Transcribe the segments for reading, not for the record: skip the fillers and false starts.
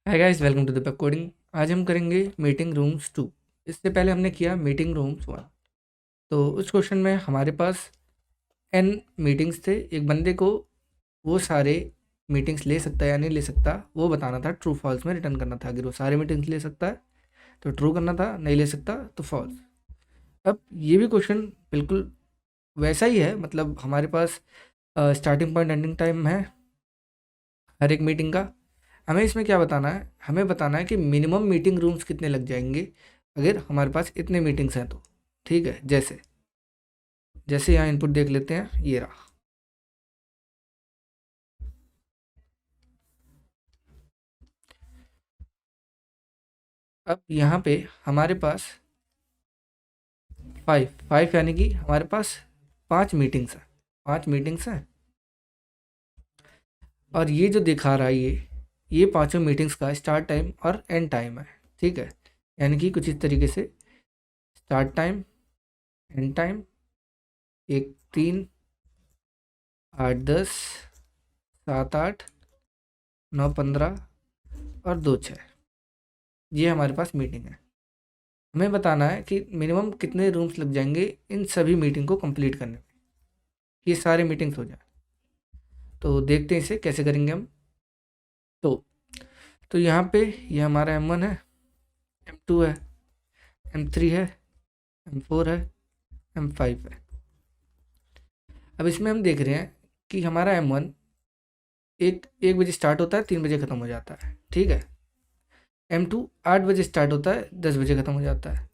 Hi guys, welcome to the Pepcoding. आज हम करेंगे मीटिंग रूम्स 2। इससे पहले हमने किया मीटिंग रूम्स 1। तो उस क्वेश्चन में हमारे पास n मीटिंग्स थे। एक बंदे को वो सारे मीटिंग्स ले सकता है या नहीं ले सकता वो बताना था, ट्रू फॉल्स में रिटर्न करना था। अगर वो सारे मीटिंग्स ले सकता है तो ट्रू करना था, नहीं ले सकता तो फॉल्स। अब ये भी क्वेश्चन बिल्कुल वैसा ही है, मतलब हमारे पास स्टार्टिंग पॉइंट एंडिंग टाइम है हर एक मीटिंग का। हमें इसमें क्या बताना है, हमें बताना है कि मिनिमम मीटिंग रूम्स कितने लग जाएंगे अगर हमारे पास इतने मीटिंग्स हैं तो। ठीक है, जैसे जैसे यहाँ इनपुट देख लेते हैं, ये रहा। अब यहाँ पे हमारे पास फाइव यानी कि हमारे पास 5 मीटिंग्स हैं। और ये जो दिखा रहा है ये पांचों मीटिंग्स का स्टार्ट टाइम और एंड टाइम है। ठीक है, यानी कि कुछ इस तरीके से स्टार्ट टाइम, एंड टाइम, 1 3 8 10 7 8 9 15 और 2 6, ये हमारे पास मीटिंग है। हमें बताना है कि मिनिमम कितने रूम्स लग जाएंगे इन सभी मीटिंग को कंप्लीट करने में, ये सारे मीटिंग्स हो जाए। तो देखते हैं इसे कैसे करेंगे हम। तो यहाँ पे ये हमारा M1 है, M2 है, M3 है, M4 है, M5 है। अब इसमें हम देख रहे हैं कि हमारा M1 एक बजे स्टार्ट होता है, 3 बजे ख़त्म हो जाता है। ठीक है, M2 8 बजे स्टार्ट होता है, 10 बजे ख़त्म हो जाता है।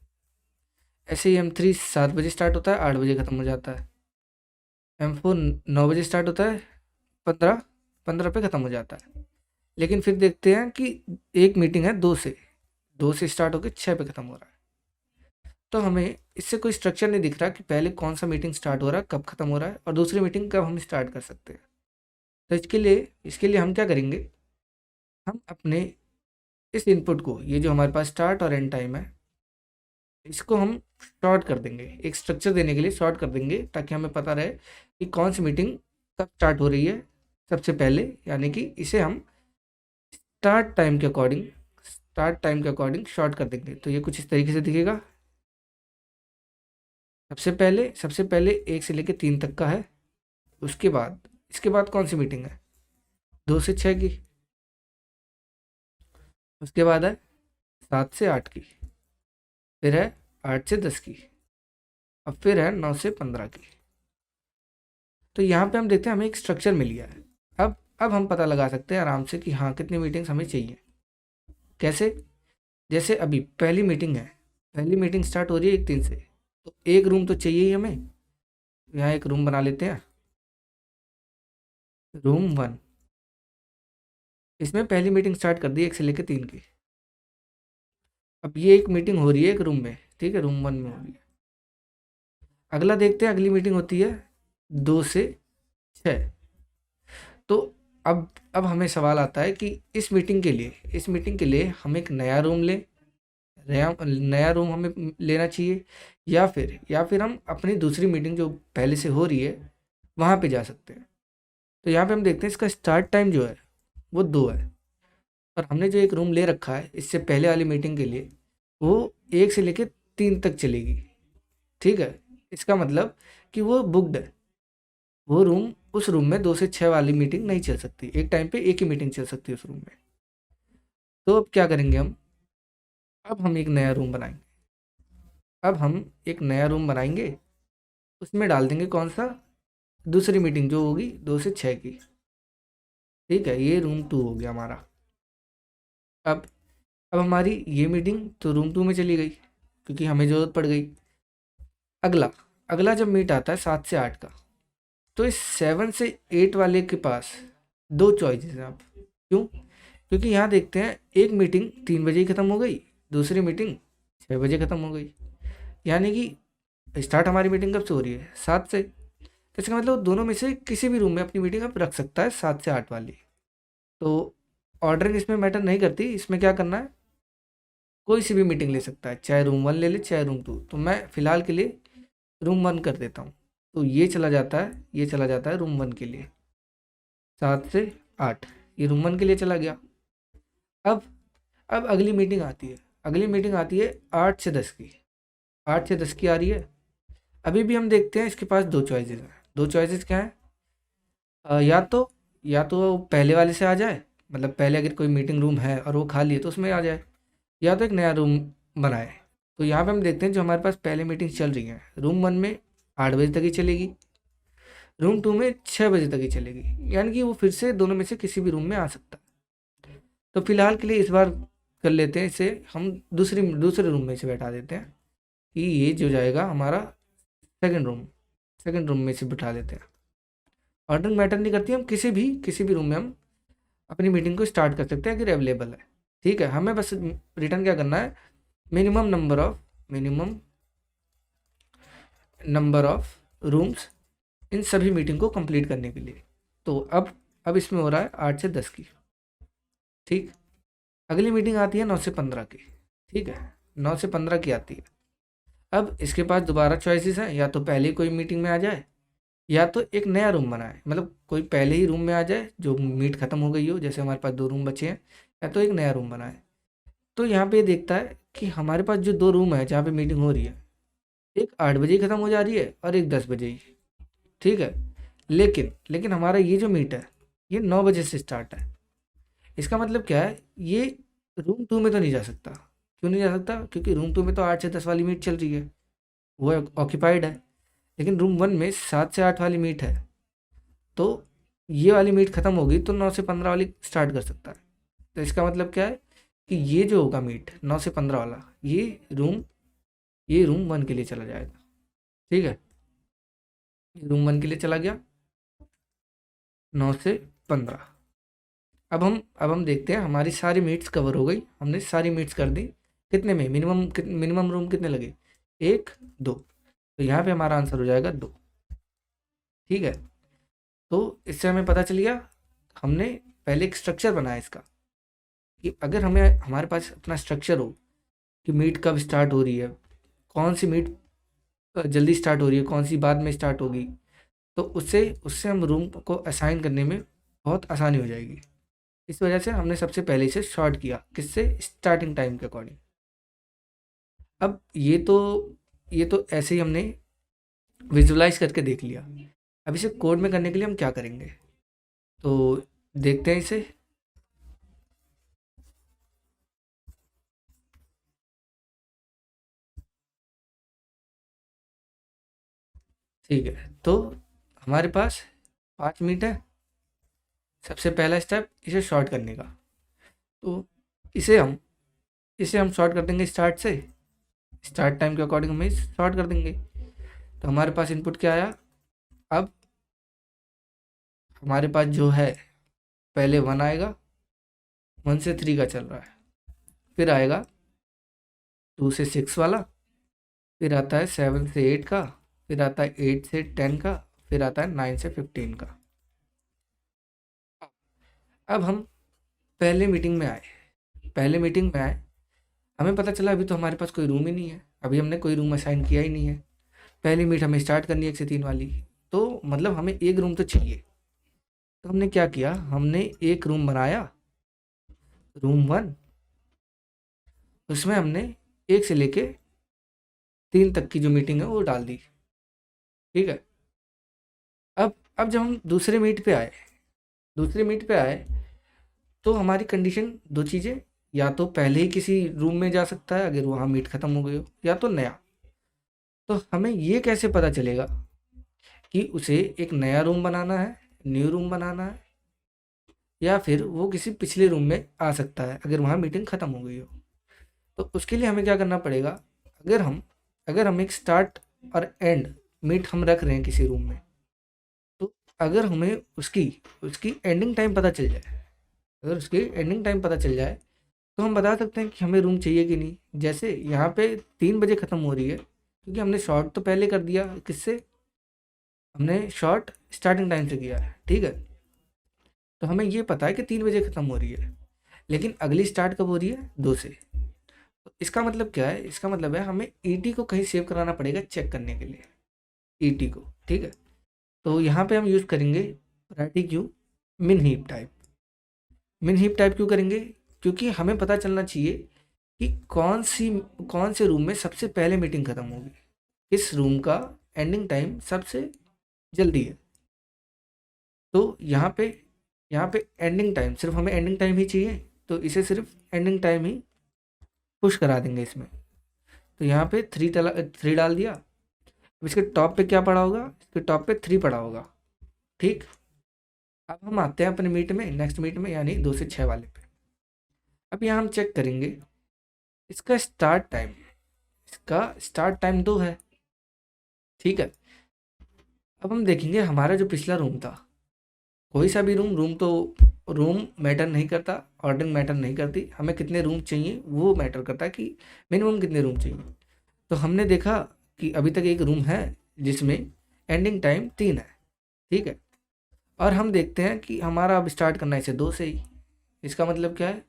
ऐसे ही M3 7 बजे स्टार्ट होता है, 8 बजे ख़त्म हो जाता है। M4 9 बजे स्टार्ट होता है, 15 पे ख़त्म हो जाता है। लेकिन फिर देखते हैं कि एक मीटिंग है 2 से स्टार्ट होकर 6 पे ख़त्म हो रहा है। तो हमें इससे कोई स्ट्रक्चर नहीं दिख रहा कि पहले कौन सा मीटिंग स्टार्ट हो रहा है, कब ख़त्म हो रहा है, और दूसरी मीटिंग कब हम स्टार्ट कर सकते हैं। तो इसके लिए हम क्या करेंगे, हम अपने इस इनपुट को, ये जो हमारे पास स्टार्ट और एंड टाइम है, इसको हम शॉर्ट कर देंगे। एक स्ट्रक्चर देने के लिए शॉर्ट कर देंगे ताकि हमें पता रहे कि कौन सी मीटिंग कब स्टार्ट हो रही है सबसे पहले। यानी कि इसे हम स्टार्ट टाइम के अकॉर्डिंग शॉर्ट कर देंगे। तो ये कुछ इस तरीके से दिखेगा। सबसे पहले 1 से लेकर 3 तक का है। उसके बाद इसके बाद कौन सी मीटिंग है, 2 से 6 की। उसके बाद है 7 से 8 की। फिर है 8 से 10 की। अब फिर है 9 से 15 की। तो यहाँ पे हम देखते हैं हमें एक स्ट्रक्चर मिल गया है। अब हम पता लगा सकते हैं आराम से कि हाँ कितनी मीटिंग्स हमें चाहिए। कैसे, जैसे अभी पहली मीटिंग स्टार्ट हो रही है 1 3 से, तो एक रूम तो चाहिए ही हमें। यहाँ एक रूम बना लेते हैं, रूम 1। इसमें पहली मीटिंग स्टार्ट कर दी 1 से लेकर 3 की। अब ये एक मीटिंग हो रही है एक रूम में, ठीक है, रूम 1 में हो रही है। अगला देखते हैं, अगली मीटिंग होती है 2 से 6। तो अब हमें सवाल आता है कि इस मीटिंग के लिए हम एक नया रूम लें, नया रूम हमें लेना चाहिए, या फिर हम अपनी दूसरी मीटिंग जो पहले से हो रही है वहाँ पे जा सकते हैं। तो यहाँ पे हम देखते हैं इसका स्टार्ट टाइम जो है वो 2 है, और हमने जो एक रूम ले रखा है इससे पहले वाली मीटिंग के लिए वो 1 से लेकर 3 तक चलेगी। ठीक है, इसका मतलब कि वो बुकड है। वो रूम, उस रूम में 2 से 6 वाली मीटिंग नहीं चल सकती, एक टाइम पे एक ही मीटिंग चल सकती है उस रूम में। तो अब क्या करेंगे हम, अब हम एक नया रूम बनाएंगे। उसमें डाल देंगे कौन सा, दूसरी मीटिंग जो होगी 2 से 6 की। ठीक है, ये रूम 2 हो गया हमारा। अब अब हमारी ये मीटिंग तो रूम 2 में चली गई क्योंकि हमें ज़रूरत पड़ गई। अगला अगला जब मीट आता है 7 से 8 का, तो इस 7 से 8 वाले के पास 2 चॉइसेस हैं। अब क्यों, क्योंकि यहाँ देखते हैं एक मीटिंग 3 बजे ही ख़त्म हो गई, दूसरी मीटिंग 6 बजे ख़त्म हो गई। यानी कि स्टार्ट हमारी मीटिंग कब से हो रही है, 7 से। तो इसका मतलब दोनों में से किसी भी रूम में अपनी मीटिंग आप रख सकता है, 7 से 8 वाली। तो ऑर्डरिंग इसमें मैटर नहीं करती। इसमें क्या करना है, कोई सी भी मीटिंग ले सकता है, चाहे रूम 1 ले ले चाहे रूम 2। तो मैं फ़िलहाल के लिए रूम 1 कर देता हूँ। तो ये चला जाता है रूम 1 के लिए, 7 से 8, ये रूम 1 के लिए चला गया। अब अब अगली मीटिंग आती है, अगली मीटिंग आती है 8 से 10 की, 8 से 10 की आ रही है। अभी भी हम देखते हैं इसके पास दो चॉइसेस हैं। दो चॉइसेस क्या हैं? या तो पहले वाले से आ जाए, मतलब पहले अगर कोई मीटिंग रूम है और वो खाली है तो उसमें आ जाए, या तो एक नया रूम बनाए। तो यहाँ पे हम देखते हैं जो हमारे पास पहले मीटिंग चल रही है, रूम 1 में 8 बजे तक ही चलेगी, रूम 2 में 6 बजे तक ही चलेगी, यानी कि वो फिर से दोनों में से किसी भी रूम में आ सकता है। तो फिलहाल के लिए इस बार कर लेते हैं इसे, हम दूसरे रूम में इसे बैठा देते हैं कि ये जो जाएगा हमारा सेकंड रूम में इसे बिठा देते हैं। ऑर्डरिंग मैटर नहीं करती, हम किसी भी रूम में हम अपनी मीटिंग को स्टार्ट कर सकते हैं अगर अवेलेबल है। ठीक है, हमें बस रिटर्न क्या करना है, मिनिमम नंबर ऑफ रूम्स इन सभी मीटिंग को कंप्लीट करने के लिए। तो अब इसमें हो रहा है 8 से 10 की। ठीक, अगली मीटिंग आती है 9 से 15 की। ठीक है, 9 से 15 की आती है। अब इसके पास दोबारा चॉइसेस हैं, या तो पहले ही कोई मीटिंग में आ जाए, या तो एक नया रूम बनाए, मतलब कोई पहले ही रूम में आ जाए जो मीट खत्म हो गई हो, जैसे हमारे पास 2 रूम बचे हैं, या तो एक नया रूम बनाए। तो यहाँ पे देखता है कि हमारे पास जो 2 रूम है जहाँ पे मीटिंग हो रही है, एक 8 बजे ही खत्म हो जा रही है और एक 10 बजे ही। ठीक है, लेकिन हमारा ये जो मीट है ये 9 बजे से स्टार्ट है। इसका मतलब क्या है, ये रूम 2 में तो नहीं जा सकता। क्यों नहीं जा सकता? क्योंकि रूम 2 में तो 8 से 10 वाली मीट चल रही है, वो ऑक्यूपाइड है। लेकिन रूम 1 में 7 से 8 वाली मीट है, तो ये वाली मीट खत्म होगी तो 9 से 15 वाली स्टार्ट कर सकता है। तो इसका मतलब क्या है कि ये जो होगा मीट 9 से 15 वाला, ये रूम 1 के लिए चला जाएगा। ठीक है, रूम 1 के लिए चला गया 9 से 15। अब हम देखते हैं हमारी सारी मीट्स कवर हो गई, हमने सारी मीट्स कर दी। कितने में? मिनिमम रूम कितने लगे? 1 2। तो यहाँ पे हमारा आंसर हो जाएगा 2। ठीक है, तो इससे हमें पता चल गया, हमने पहले एक स्ट्रक्चर बनाया इसका, कि अगर हमारे पास अपना स्ट्रक्चर हो कि मीट कब स्टार्ट हो रही है, कौन सी मीट जल्दी स्टार्ट हो रही है, कौन सी बाद में स्टार्ट होगी, तो उससे उससे हम रूम को असाइन करने में बहुत आसानी हो जाएगी। इस वजह से हमने सबसे पहले इसे शॉर्ट किया, किससे? स्टार्टिंग टाइम के अकॉर्डिंग। अब ये तो ऐसे ही हमने विजुलाइज करके देख लिया। अब इसे कोड में करने के लिए हम क्या करेंगे, तो देखते हैं इसे। ठीक है, तो हमारे पास 5 मिनट है। सबसे पहला स्टेप इसे शॉर्ट करने का, तो इसे हम इसे हम शॉर्ट कर देंगे स्टार्ट से, स्टार्ट टाइम के अकॉर्डिंग हम इसे शॉर्ट कर देंगे। तो हमारे पास इनपुट क्या आया, अब हमारे पास जो है पहले 1 आएगा, 1 से 3 का चल रहा है, फिर आएगा 2 से 6 वाला, फिर आता है 7 से 8 का, फिर आता है 8 से 10 का, फिर आता है 9 से 15 का। अब हम पहले मीटिंग में आए, हमें पता चला अभी तो हमारे पास कोई रूम ही नहीं है, अभी हमने कोई रूम असाइन किया ही नहीं है। पहली मीट हमें स्टार्ट करनी है 1 से 3 वाली, तो मतलब हमें एक रूम तो चाहिए। तो हमने क्या किया, हमने एक रूम बनाया, रूम 1। उसमें हमने 1 से लेके 3 तक की जो मीटिंग है वो डाल दी। ठीक है, अब जब हम दूसरे मीट पे आए तो हमारी कंडीशन दो चीज़ें, या तो पहले ही किसी रूम में जा सकता है अगर वहाँ मीट ख़त्म हो गई हो, या तो नया। तो हमें ये कैसे पता चलेगा कि उसे एक नया रूम बनाना है, न्यू रूम बनाना है, या फिर वो किसी पिछले रूम में आ सकता है अगर वहाँ मीटिंग ख़त्म हो गई हो? तो उसके लिए हमें क्या करना पड़ेगा, अगर हम एक स्टार्ट और एंड मीट हम रख रहे हैं किसी रूम में, तो अगर हमें उसकी उसकी एंडिंग टाइम पता चल जाए, अगर उसकी एंडिंग टाइम पता चल जाए तो हम बता सकते हैं कि हमें रूम चाहिए कि नहीं। जैसे यहाँ पे 3 बजे ख़त्म हो रही है, क्योंकि हमने शॉर्ट तो पहले कर दिया, किससे? हमने शॉर्ट स्टार्टिंग टाइम से किया है। ठीक है, तो हमें ये पता है कि 3 बजे ख़त्म हो रही है, लेकिन अगली स्टार्ट कब हो रही है? 2 से। तो इसका मतलब क्या है, इसका मतलब है हमें ईटी को कहीं सेव कराना पड़ेगा चेक करने के लिए, ईटी को। ठीक है, तो यहाँ पे हम यूज़ करेंगे प्रायोरिटी क्यू मिन हीप टाइप। मिन हीप टाइप क्यों करेंगे? क्योंकि हमें पता चलना चाहिए कि कौन से रूम में सबसे पहले मीटिंग ख़त्म होगी, किस रूम का एंडिंग टाइम सबसे जल्दी है। तो यहाँ पे एंडिंग टाइम, सिर्फ हमें एंडिंग टाइम ही चाहिए, तो इसे सिर्फ एंडिंग टाइम ही पुश करा देंगे इसमें। तो यहाँ पे 3 डाल दिया। अब इसके टॉप पे क्या पड़ा होगा, इसके टॉप पे 3 पड़ा होगा। ठीक, अब हम आते हैं अपने मीट में, नेक्स्ट मीट में, यानी 2 से 6 वाले पे। अब यहाँ हम चेक करेंगे इसका स्टार्ट टाइम, इसका स्टार्ट टाइम 2 है। ठीक है, अब हम देखेंगे हमारा जो पिछला रूम था, कोई सा भी रूम मैटर नहीं करता, ऑर्डरिंग मैटर नहीं करती, हमें कितने रूम चाहिए वो मैटर करता है कि मिनिमम कितने रूम चाहिए। तो हमने देखा कि अभी तक एक रूम है जिसमें एंडिंग टाइम 3 है। ठीक है, और हम देखते हैं कि हमारा अब स्टार्ट करना है इसे 2 से ही। इसका मतलब क्या है,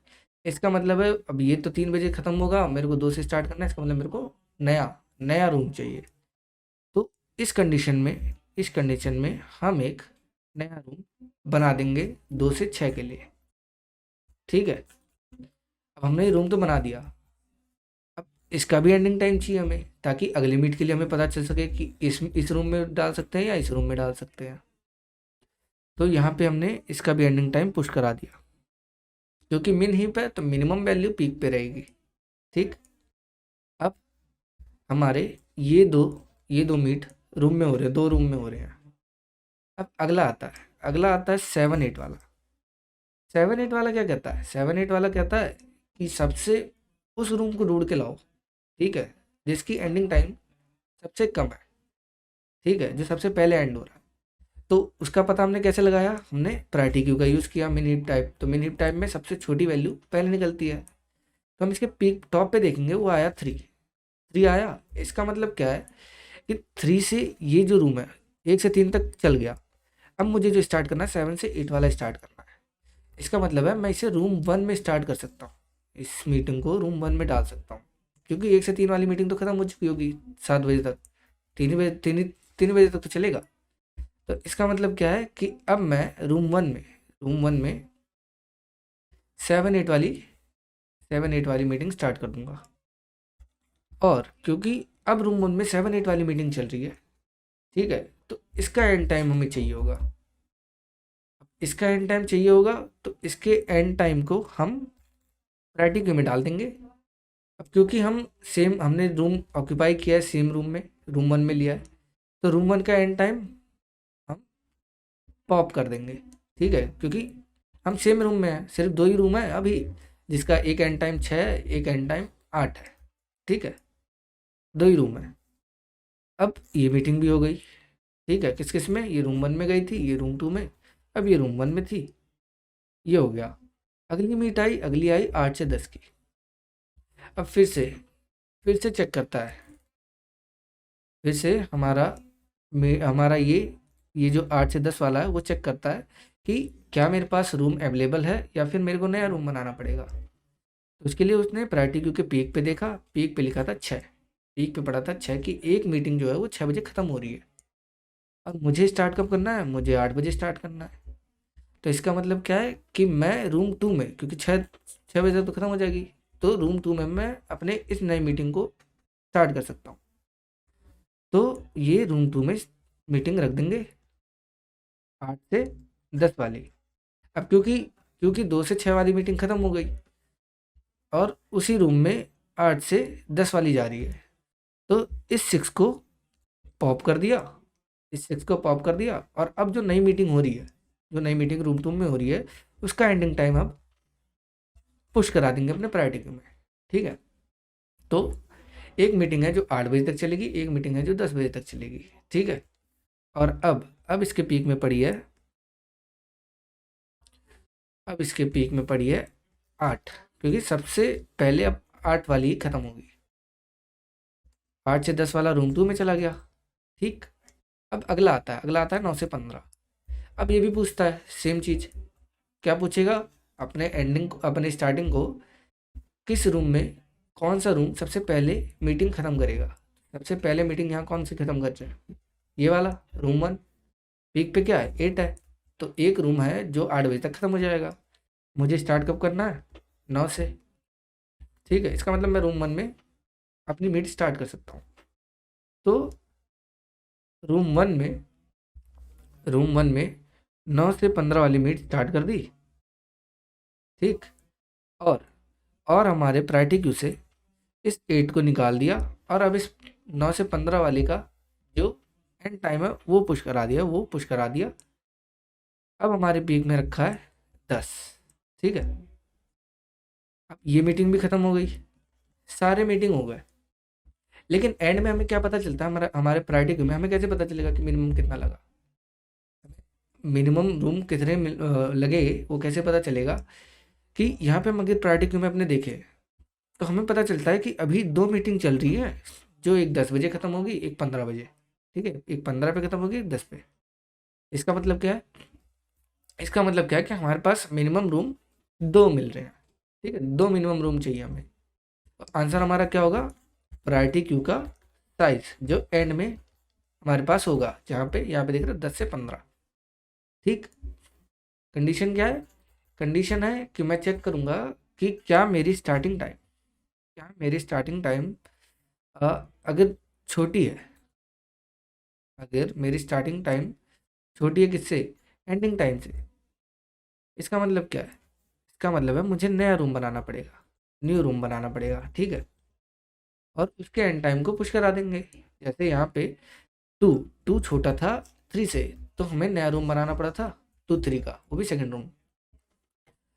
इसका मतलब है अब ये तो 3 बजे ख़त्म होगा, मेरे को 2 से स्टार्ट करना है, इसका मतलब मेरे को नया नया रूम चाहिए। तो इस कंडीशन में हम एक नया रूम बना देंगे 2 से 6 के लिए। ठीक है, अब हमने ये रूम तो बना दिया, अब इसका भी एंडिंग टाइम चाहिए हमें, ताकि अगले मीट के लिए हमें पता चल सके कि इस रूम में डाल सकते हैं या इस रूम में डाल सकते हैं। तो यहाँ पे हमने इसका भी एंडिंग टाइम पुश करा दिया, क्योंकि मिन हीप है तो मिनिमम वैल्यू पीक पे रहेगी। ठीक, अब हमारे ये दो मीट रूम में हो रहे हैं, 2 रूम में हो रहे हैं। अब अगला आता है 7-8 वाला। 7-8 वाला क्या कहता है, 7-8 वाला कहता है कि सबसे उस रूम को ढूंढ के लाओ, ठीक है, जिसकी एंडिंग टाइम सबसे कम है। ठीक है, जो सबसे पहले एंड हो रहा है। तो उसका पता हमने कैसे लगाया, हमने प्रायोरिटी क्यू का यूज़ किया, मिन हीप टाइप। तो मिन हीप टाइप में सबसे छोटी वैल्यू पहले निकलती है। तो हम इसके पीक टॉप पे देखेंगे, वो आया 3 आया। इसका मतलब क्या है कि 3 से ये जो रूम है 1 से 3 तक चल गया। अब मुझे जो स्टार्ट करना है 7 से 8 वाला स्टार्ट करना है। इसका मतलब है मैं इसे रूम 1 में स्टार्ट कर सकता हूँ, इस मीटिंग को रूम 1 में डाल सकता हूँ, क्योंकि 1 से 3 वाली मीटिंग तो ख़त्म हो चुकी होगी 7 बजे तक, 3 बजे तक तो चलेगा। तो इसका मतलब क्या है कि अब मैं रूम वन में 7-8 वाली मीटिंग स्टार्ट कर दूंगा। और क्योंकि अब रूम 1 में 7-8 वाली मीटिंग चल रही है, ठीक है, तो इसका एंड टाइम हमें चाहिए होगा। इसका एंड टाइम चाहिए होगा तो इसके एंड टाइम को हम प्रायोरिटी क्यू में डाल देंगे। अब क्योंकि हमने रूम ऑक्यूपाई किया है सेम रूम में, रूम 1 में लिया है, तो रूम 1 का एंड टाइम हम पॉप कर देंगे। ठीक है, क्योंकि हम सेम रूम में हैं, सिर्फ 2 ही रूम है अभी, जिसका एक एंड टाइम 6 है, एक एंड टाइम 8 है। ठीक है, 2 ही रूम है। अब ये मीटिंग भी हो गई। ठीक है, किस किस में, ये रूम 1 में गई थी, ये रूम 2 में, अब ये रूम 1 में थी, ये हो गया। अगली आई 8 से 10 की। अब फिर से चेक करता है, फिर से हमारा ये जो 8 से 10 वाला है वो चेक करता है कि क्या मेरे पास रूम अवेलेबल है या फिर मेरे को नया रूम बनाना पड़ेगा। तो उसके लिए उसने प्रायोरिटी क्यू के पीक पे देखा, पीक पे लिखा था 6, पीक पे पड़ा था 6 की एक मीटिंग जो है वो 6 बजे ख़त्म हो रही है। और मुझे स्टार्ट कब करना है, मुझे 8 बजे स्टार्ट करना है। तो इसका मतलब क्या है कि मैं रूम 2 में, क्योंकि 6 बजे तक तो ख़त्म हो जाएगी, तो रूम 2 में मैं अपने इस नई मीटिंग को स्टार्ट कर सकता हूँ। तो ये रूम 2 में मीटिंग रख देंगे 8 से 10 वाली। अब क्योंकि 2 से 6 वाली मीटिंग ख़त्म हो गई और उसी रूम में 8 से 10 वाली जा रही है, तो इस 6 को पॉप कर दिया, और अब जो नई मीटिंग हो रही है, जो नई मीटिंग रूम 2 में हो रही है, उसका एंडिंग टाइम अब पुश करा देंगे अपने प्रायोरिटी क्यू में। ठीक है, तो एक मीटिंग है जो 8 बजे तक चलेगी, एक मीटिंग है जो 10 बजे तक चलेगी। ठीक है, और अब इसके पीक में पड़ी है, 8, क्योंकि सबसे पहले अब 8 वाली ही ख़त्म होगी। 8 से 10 वाला रूम 2 में चला गया। ठीक, अब अगला आता है 9 से 15। अब ये भी पूछता है सेम चीज़। क्या पूछेगा, अपने स्टार्टिंग को किस रूम में, कौन सा रूम सबसे पहले मीटिंग ख़त्म करेगा। सबसे पहले मीटिंग यहाँ कौन सी ख़त्म कर रहे हैं, ये वाला रूम 1, पीक पे क्या है 8 है, तो एक रूम है जो 8 बजे तक ख़त्म हो जाएगा। मुझे स्टार्ट कब करना है, 9 से। ठीक है, इसका मतलब मैं रूम 1 में अपनी मीट स्टार्ट कर सकता हूँ। तो रूम 1 में 9 से 15 वाली मीट स्टार्ट कर दी। ठीक। और हमारे प्रायोरिटी क्यू से इस 8 को निकाल दिया और अब इस 9 से 15 वाले का जो एंड टाइम है वो पुश करा दिया। अब हमारे पीक में रखा है 10। ठीक है, अब ये मीटिंग भी ख़त्म हो गई, सारे मीटिंग हो गए। लेकिन एंड में हमें क्या पता चलता है, हमारे प्रायोरिटी क्यू में हमें कैसे पता चलेगा कि मिनिमम कितना लगा? मिनिमम रूम कितने लगे वो कैसे पता चलेगा? कि यहाँ पे हम अगर प्रायोरिटी क्यू में अपने देखें तो हमें पता चलता है कि अभी 2 मीटिंग चल रही है, जो एक 10 बजे ख़त्म होगी, एक 15 बजे। ठीक है, एक 15 पे ख़त्म होगी, एक 10 पे। इसका मतलब क्या है? इसका मतलब क्या है कि हमारे पास मिनिमम रूम 2 मिल रहे हैं। ठीक है, 2 मिनिमम रूम चाहिए हमें। तो आंसर हमारा क्या होगा? प्रायोरिटी क्यू का साइज जो एंड में हमारे पास होगा, जहाँ पे यहाँ पे देख रहे हो 10 से 15। ठीक। कंडीशन क्या है? कंडीशन है कि मैं चेक करूँगा कि क्या मेरी स्टार्टिंग टाइम अगर छोटी है, अगर मेरी स्टार्टिंग टाइम छोटी है किससे? एंडिंग टाइम से। इसका मतलब क्या है? इसका मतलब है मुझे नया रूम बनाना पड़ेगा, न्यू रूम बनाना पड़ेगा। ठीक है, और उसके एंड टाइम को पुश करा देंगे। जैसे यहाँ पे 2 2 छोटा था 3 से, तो हमें नया रूम बनाना पड़ा था 2 3 का, वो भी सेकंड रूम।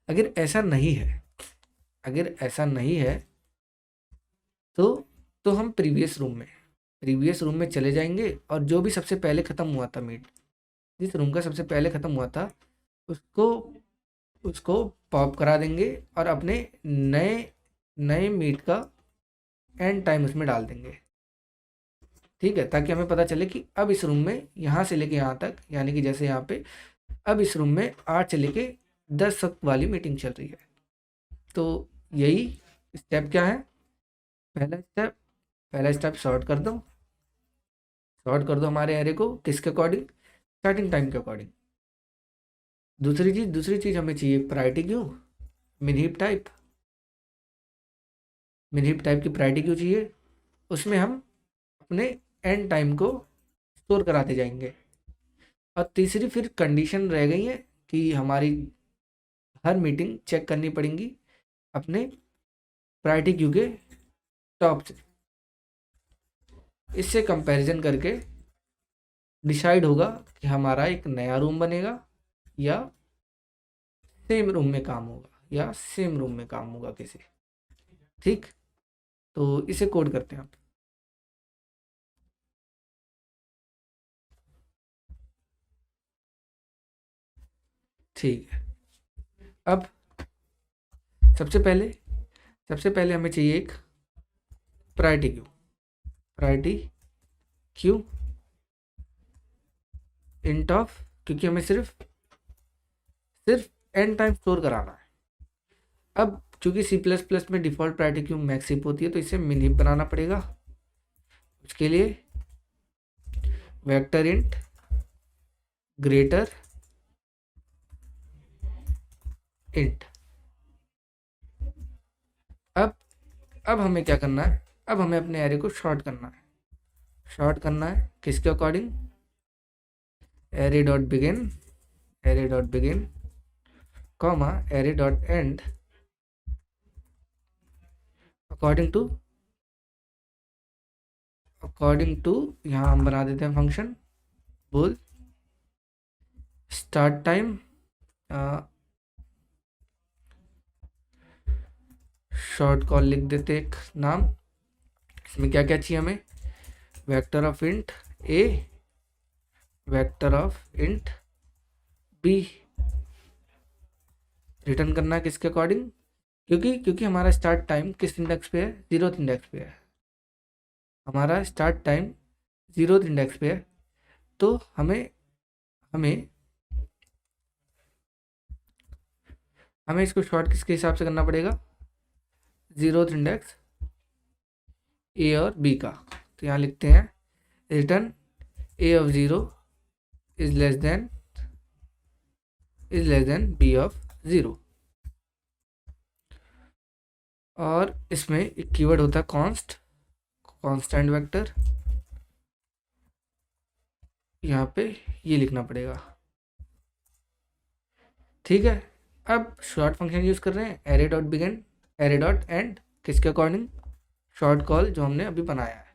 अगर ऐसा नहीं है, तो हम प्रीवियस रूम में चले जाएंगे और जो भी सबसे पहले ख़त्म हुआ था मीट, जिस रूम का सबसे पहले ख़त्म हुआ था, उसको पॉप करा देंगे और अपने नए नए मीट का एंड टाइम उसमें डाल देंगे। ठीक है, ताकि हमें पता चले कि अब इस रूम में यहाँ से लेके यहाँ तक, यानी कि जैसे यहाँ पे अब इस रूम में 8 से लेके 10 तक वाली मीटिंग चल रही है। तो यही स्टेप क्या है? पहला स्टेप सॉर्ट कर दो हमारे एरे को किसके अकॉर्डिंग? स्टार्टिंग टाइम के अकॉर्डिंग। दूसरी चीज़ हमें चाहिए प्रायोरिटी क्यू, मिनहीप टाइप की प्रायोरिटी क्यू चाहिए। उसमें हम अपने एंड टाइम को स्टोर कराते जाएंगे। और तीसरी फिर कंडीशन रह गई है कि हमारी हर मीटिंग चेक करनी पड़ेगी अपने प्रायोरिटी क्यू के टॉप से। इससे कंपैरिजन करके डिसाइड होगा कि हमारा एक नया रूम बनेगा या सेम रूम में काम होगा किसी। ठीक, तो इसे कोड करते हैं आप। ठीक है, अब सबसे पहले हमें चाहिए एक प्रायोरिटी क्यू इंट ऑफ, क्योंकि हमें सिर्फ एंड टाइम स्टोर कराना है। अब क्योंकि C++ में default priority queue max heap होती है, तो इसे मिन हीप बनाना पड़ेगा। उसके लिए वेक्टर इंट ग्रेटर इंट। अब हमें क्या करना है? अब हमें अपने एरे को शॉर्ट करना है किसके according? Array dot begin comma array dot end according to यहाँ हम बना देते हैं फंक्शन बोल स्टार्ट टाइम शॉर्ट कॉल लिख देते एक नाम। इसमें क्या क्या चाहिए हमें? Vector of int a, vector of int b. Return करना है किसके अकॉर्डिंग? क्योंकि हमारा स्टार्ट टाइम किस इंडेक्स पे है? 0th इंडेक्स पे है। हमारा स्टार्ट टाइम 0th इंडेक्स पे है, तो हमें इसको शॉर्ट किसके हिसाब से करना पड़ेगा? 0th इंडेक्स ए और बी का। तो यहाँ लिखते हैं return a of 0 is less than b of 0। और इसमें एक कीवर्ड होता है कांस्टेंट वेक्टर, यहाँ पे ये लिखना पड़ेगा। ठीक है, अब शॉर्ट फंक्शन यूज़ कर रहे हैं, array dot begin, array dot and, किसके अकॉर्डिंग, शॉर्ट कॉल जो हमने अभी बनाया है।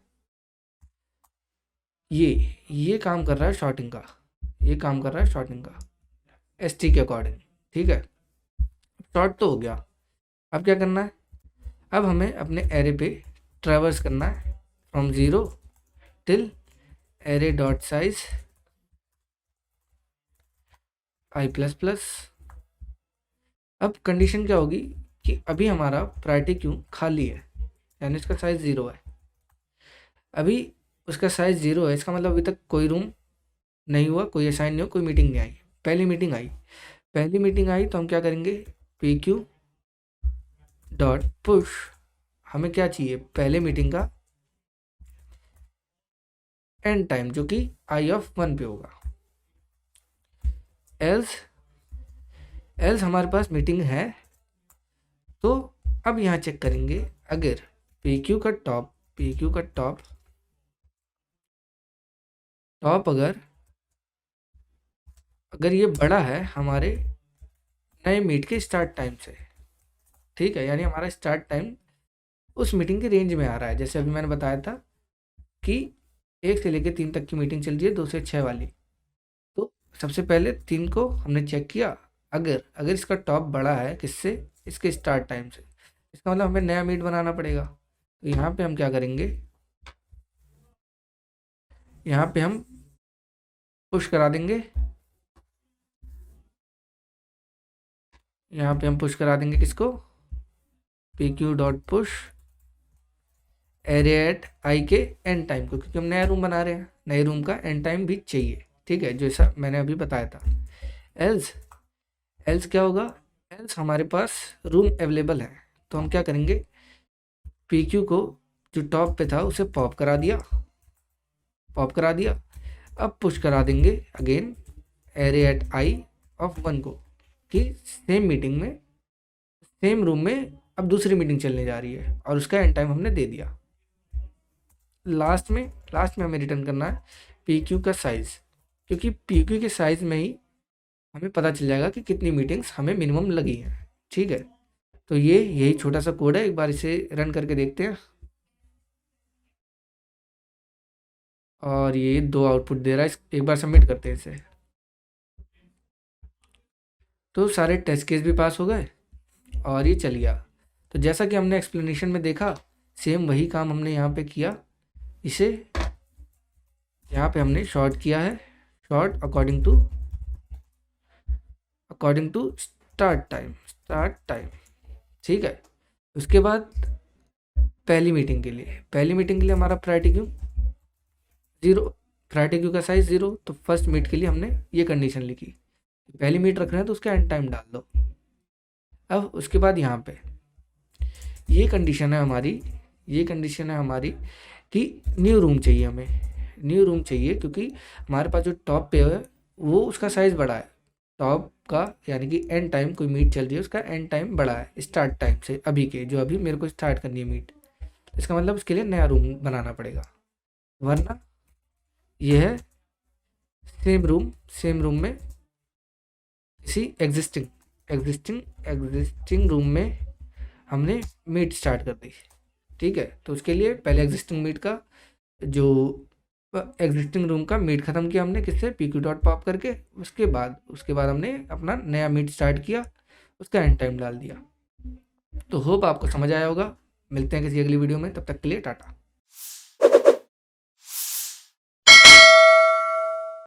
ये काम कर रहा है शॉर्टिंग का, ये काम कर रहा है शॉर्टिंग का एसटी के अकॉर्डिंग। ठीक है, शॉर्ट तो हो गया। अब क्या करना है, अब हमें अपने एरे पे ट्रैवर्स करना है from 0 till array dot size i++। अब कंडीशन क्या होगी कि अभी हमारा प्रायोरिटी क्यू खाली है, यानी इसका साइज 0 है। अभी उसका साइज 0 है, इसका मतलब अभी तक कोई रूम नहीं हुआ, कोई असाइन नहीं हुआ, कोई मीटिंग नहीं आई। पहली मीटिंग आई तो हम क्या करेंगे, PQ डॉट पुश, हमें क्या चाहिए, पहले मीटिंग का एंड टाइम जो कि i(1) पे होगा। एल्स हमारे पास मीटिंग है, तो अब यहाँ चेक करेंगे, अगर PQ का टॉप अगर ये बड़ा है हमारे नए मीट के स्टार्ट टाइम से, ठीक है, यानी हमारा स्टार्ट टाइम उस मीटिंग के रेंज में आ रहा है। जैसे अभी मैंने बताया था कि 1 से लेकर 3 तक की मीटिंग चल रही है, 2 से 6 वाली। तो सबसे पहले 3 को हमने चेक किया, अगर इसका टॉप बड़ा है किससे, इसके स्टार्ट टाइम से, इसका मतलब हमें नया मीट बनाना पड़ेगा। तो यहाँ पे हम क्या करेंगे, यहाँ पे हम पुश करा देंगे, यहाँ पे हम पुश करा देंगे किसको, PQ dot push array at i के एंड टाइम को, क्योंकि हम नया रूम बना रहे हैं, नए रूम का एंड टाइम भी चाहिए। ठीक है, जैसा मैंने अभी बताया था। एल्स क्या होगा, एल्स हमारे पास रूम अवेलेबल है, तो हम क्या करेंगे, PQ को जो टॉप पे था उसे पॉप करा दिया, अब पुश करा देंगे अगेन एरे एट i(1) को, कि सेम मीटिंग में सेम रूम में अब दूसरी मीटिंग चलने जा रही है, और उसका एंड टाइम हमने दे दिया। लास्ट में हमें रिटर्न करना है PQ का साइज़, क्योंकि PQ के साइज़ में ही हमें पता चल जाएगा कि कितनी मीटिंग्स हमें मिनिमम लगी हैं। ठीक है, तो यही छोटा सा कोड है, एक बार इसे रन करके देखते हैं। और ये 2 आउटपुट दे रहा है, एक बार सबमिट करते हैं इसे। तो सारे टेस्ट केस भी पास हो गए और ये चल गया। तो जैसा कि हमने एक्सप्लेनेशन में देखा, सेम वही काम हमने यहाँ पे किया। इसे यहाँ पे हमने शॉर्ट किया है, sort according to start time. ठीक है, उसके बाद पहली मीटिंग के लिए हमारा प्रायोरिटी क्यू 0, प्रायोरिटी क्यू का साइज 0, तो फर्स्ट मीट के लिए हमने ये कंडीशन लिखी, पहली मीट रख रहे हैं तो उसका एंड टाइम डाल दो। अब उसके बाद यहाँ पे ये कंडीशन है हमारी कि न्यू रूम चाहिए, क्योंकि हमारे पास जो टॉप पे है वो उसका साइज़ बड़ा है, टॉप का, यानी कि एंड टाइम कोई मीट चल रही है उसका एंड टाइम बड़ा है स्टार्ट टाइम से, अभी मेरे को स्टार्ट करनी है मीट, इसका मतलब उसके लिए नया रूम बनाना पड़ेगा, वरना ये है सेम रूम में किसी एग्जिस्टिंग रूम में हमने मीट स्टार्ट कर दी। ठीक है, तो उसके लिए पहले एग्जिस्टिंग रूम का मीट ख़त्म किया हमने किससे, PQ डॉट पॉप करके, उसके बाद हमने अपना नया मीट स्टार्ट किया, उसका एंड टाइम डाल दिया। तो होप आपको समझ आया होगा। मिलते हैं किसी अगली वीडियो में, तब तक के लिए टाटा।